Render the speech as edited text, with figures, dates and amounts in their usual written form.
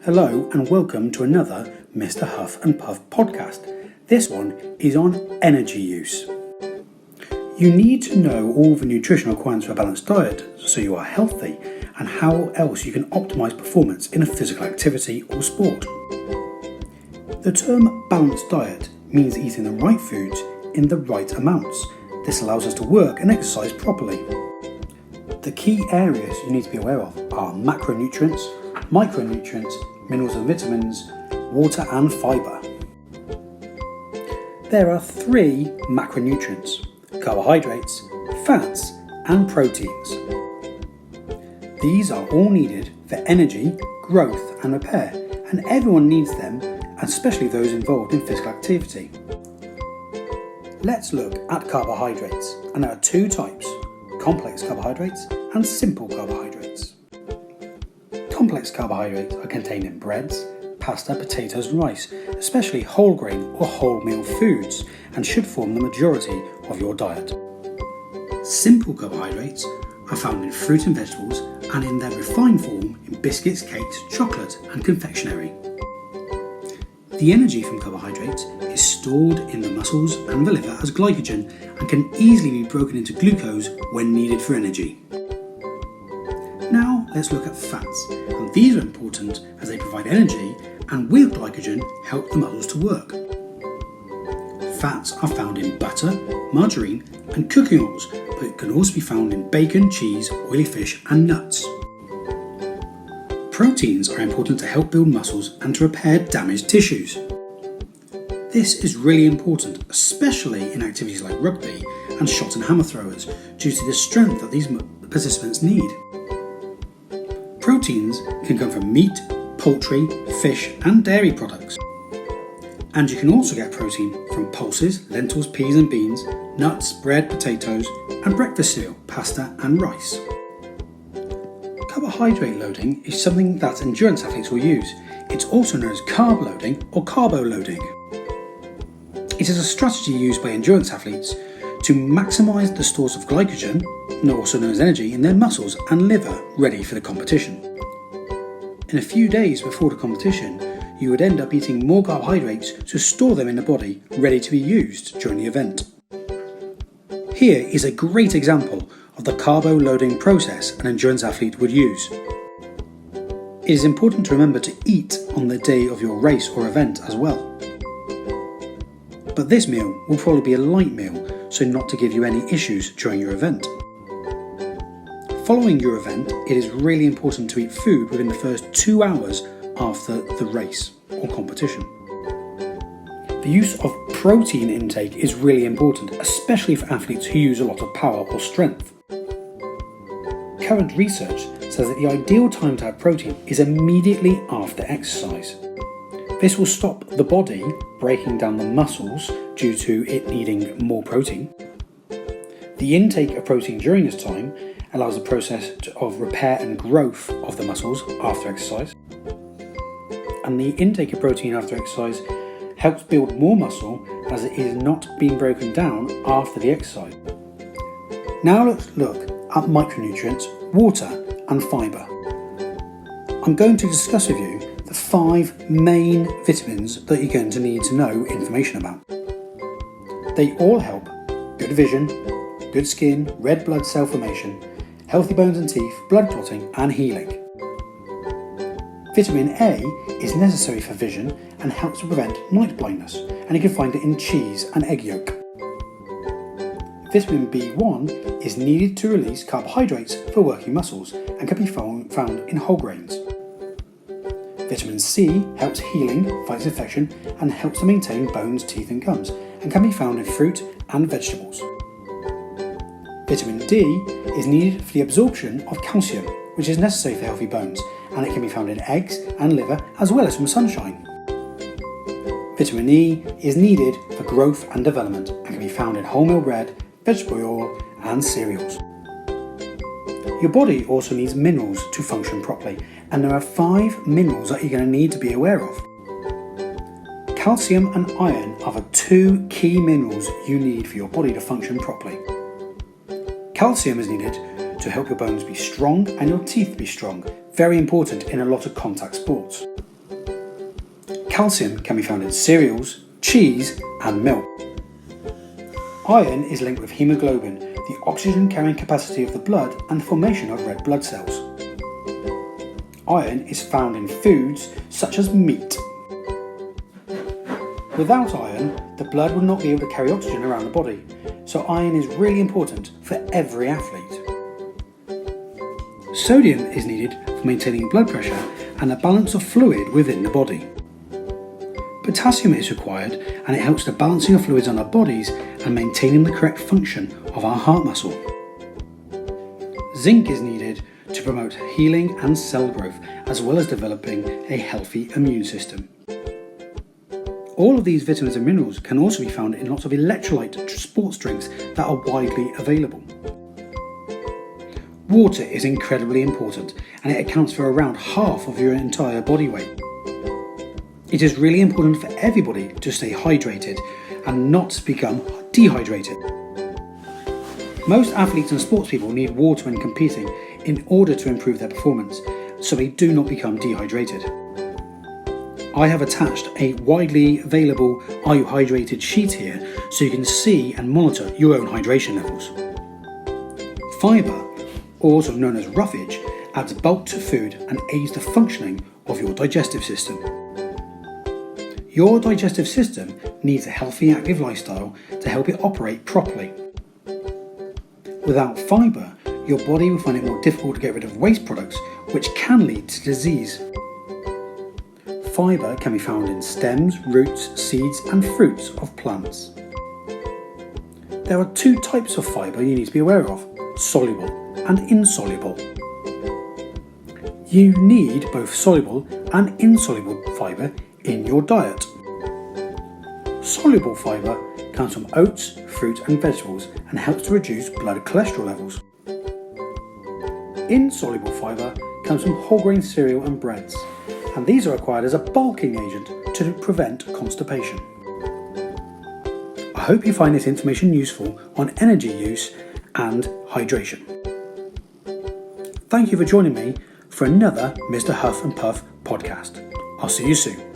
Hello and welcome to another Mr. Huff and Puff podcast. This one is on energy use. You need to know all the nutritional requirements for a balanced diet so you are healthy and how else you can optimise performance in a physical activity or sport. The term balanced diet means eating the right foods in the right amounts. This allows us to work and exercise properly. The key areas you need to be aware of are macronutrients, micronutrients, minerals and vitamins, water and fibre. There are 3 macronutrients: carbohydrates, fats and proteins. These are all needed for energy, growth and repair, and everyone needs them, especially those involved in physical activity. Let's look at carbohydrates, and there are 2 types: complex carbohydrates and simple carbohydrates. Complex carbohydrates are contained in breads, pasta, potatoes and rice, especially whole grain or wholemeal foods, and should form the majority of your diet. Simple carbohydrates are found in fruit and vegetables and in their refined form in biscuits, cakes, chocolate and confectionery. The energy from carbohydrates is stored in the muscles and the liver as glycogen and can easily be broken into glucose when needed for energy. Now let's look at fats, and these are important as they provide energy and with glycogen help the muscles to work. Fats are found in butter, margarine and cooking oils, but can also be found in bacon, cheese, oily fish and nuts. Proteins are important to help build muscles and to repair damaged tissues. This is really important, especially in activities like rugby and shot and hammer throwers, due to the strength that these participants need. Proteins can come from meat, poultry, fish and dairy products. And you can also get protein from pulses, lentils, peas and beans, nuts, bread, potatoes and breakfast cereal, pasta and rice. Carbohydrate loading is something that endurance athletes will use. It's also known as carb loading or carbo loading. It is a strategy used by endurance athletes to maximise the stores of glycogen, also known as energy, in their muscles and liver ready for the competition. In a few days before the competition, you would end up eating more carbohydrates to store them in the body ready to be used during the event. Here is a great example of the carbo loading process an endurance athlete would use. It is important to remember to eat on the day of your race or event as well. But this meal will probably be a light meal, so not to give you any issues during your event. Following your event, it is really important to eat food within the first 2 hours after the race or competition. The use of protein intake is really important, especially for athletes who use a lot of power or strength. Current research says that the ideal time to have protein is immediately after exercise. This will stop the body breaking down the muscles due to it needing more protein. The intake of protein during this time allows the process of repair and growth of the muscles after exercise. And the intake of protein after exercise helps build more muscle as it is not being broken down after the exercise. Now let's look at micronutrients, water and fibre. I'm going to discuss with you the 5 main vitamins that you're going to need to know information about. They all help good vision, good skin, red blood cell formation, healthy bones and teeth, blood clotting and healing. Vitamin A is necessary for vision and helps to prevent night blindness, and you can find it in cheese and egg yolk. Vitamin B1 is needed to release carbohydrates for working muscles and can be found in whole grains. Vitamin C helps healing, fights infection and helps to maintain bones, teeth and gums, and can be found in fruit and vegetables. Vitamin D is needed for the absorption of calcium, which is necessary for healthy bones, and it can be found in eggs and liver as well as from sunshine. Vitamin E is needed for growth and development and can be found in wholemeal bread, vegetable oil and cereals. Your body also needs minerals to function properly, and there are 5 minerals that you're going to need to be aware of. Calcium and iron are the 2 key minerals you need for your body to function properly. Calcium is needed to help your bones be strong and your teeth be strong, very important in a lot of contact sports. Calcium can be found in cereals, cheese and milk. Iron is linked with hemoglobin, the oxygen carrying capacity of the blood and the formation of red blood cells. Iron is found in foods such as meat. Without iron, the blood will not be able to carry oxygen around the body, so iron is really important for every athlete. Sodium is needed for maintaining blood pressure and a balance of fluid within the body. Potassium is required and it helps the balancing of fluids on our bodies and maintaining the correct function of our heart muscle. Zinc is needed to promote healing and cell growth, as well as developing a healthy immune system. All of these vitamins and minerals can also be found in lots of electrolyte sports drinks that are widely available. Water is incredibly important and it accounts for around half of your entire body weight. It is really important for everybody to stay hydrated and not become dehydrated. Most athletes and sports people need water when competing in order to improve their performance, so they do not become dehydrated. I have attached a widely available Are You Hydrated sheet here so you can see and monitor your own hydration levels. Fibre, also known as roughage, adds bulk to food and aids the functioning of your digestive system. Your digestive system needs a healthy, active lifestyle to help it operate properly. Without fibre, your body will find it more difficult to get rid of waste products, which can lead to disease. Fibre can be found in stems, roots, seeds and fruits of plants. There are two types of fibre you need to be aware of, soluble and insoluble. You need both soluble and insoluble fibre in your diet. Soluble fibre comes from oats, fruit and vegetables and helps to reduce blood cholesterol levels. Insoluble fibre comes from whole grain cereal and breads, and these are required as a bulking agent to prevent constipation. I hope you find this information useful on energy use and hydration. Thank you for joining me for another Mr. Huff and Puff podcast. I'll see you soon.